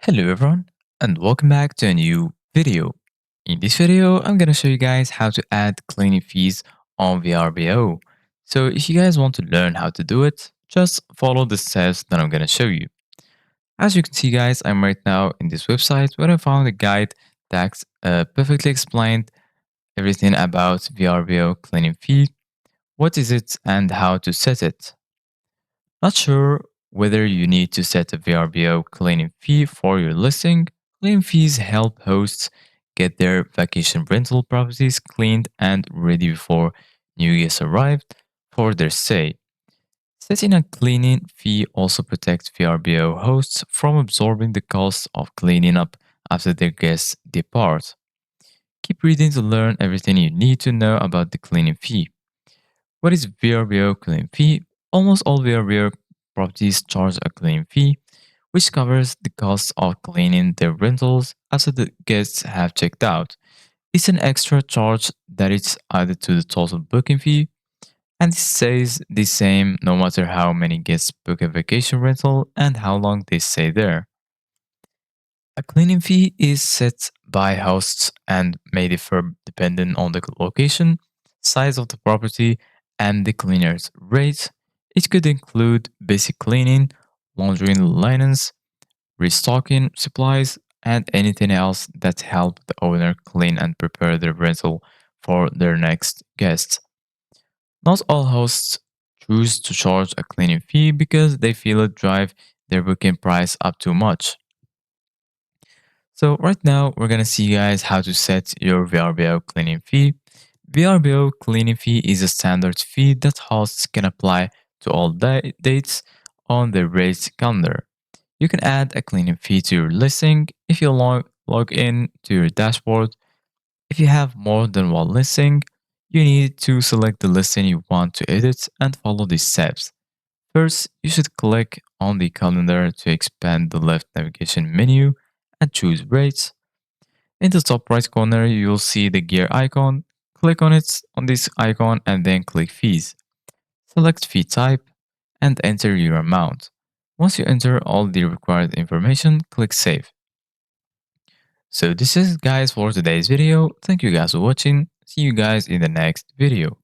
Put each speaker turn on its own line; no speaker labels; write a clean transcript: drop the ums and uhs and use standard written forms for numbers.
Hello everyone and welcome back to a new video. In this video, I'm gonna show you guys how to add cleaning fees on Vrbo. So if you guys want to learn how to do it, just follow the steps that I'm gonna show you. As you can see guys, I'm right now in this website where I found a guide that perfectly explained everything about Vrbo cleaning fee, what is it and how to set it. Not sure whether you need to set a VRBO cleaning fee for your listing. Cleaning fees help hosts get their vacation rental properties cleaned and ready before new guests arrive for their stay. Setting a cleaning fee also protects VRBO hosts from absorbing the cost of cleaning up after their guests depart. Keep reading to learn everything you need to know about the cleaning fee. What is VRBO cleaning fee? Almost all VRBO properties charge a cleaning fee, which covers the cost of cleaning their rentals after the guests have checked out. It's an extra charge that is added to the total booking fee, and it stays the same no matter how many guests book a vacation rental and how long they stay there. A cleaning fee is set by hosts and may differ depending on the location, size of the property, and the cleaner's rate. It could include basic cleaning, laundering linens, restocking supplies, and anything else that help the owner clean and prepare their rental for their next guest. Not all hosts choose to charge a cleaning fee because they feel it drive their booking price up too much. So right now we're gonna see guys how to set your VRBO cleaning fee. VRBO cleaning fee is a standard fee that hosts can apply to all dates on the rates calendar. You can add a cleaning fee to your listing if you log in to your dashboard. If you have more than one listing, you need to select the listing you want to edit and follow these steps. First, you should click on the calendar to expand the left navigation menu and choose rates. In the top right corner, you'll see the gear icon. Click on it on this icon and then click fees. Select fee type and enter your amount. Once you enter all the required information, click save. So this is guys for today's video. Thank you guys for watching. See you guys in the next video.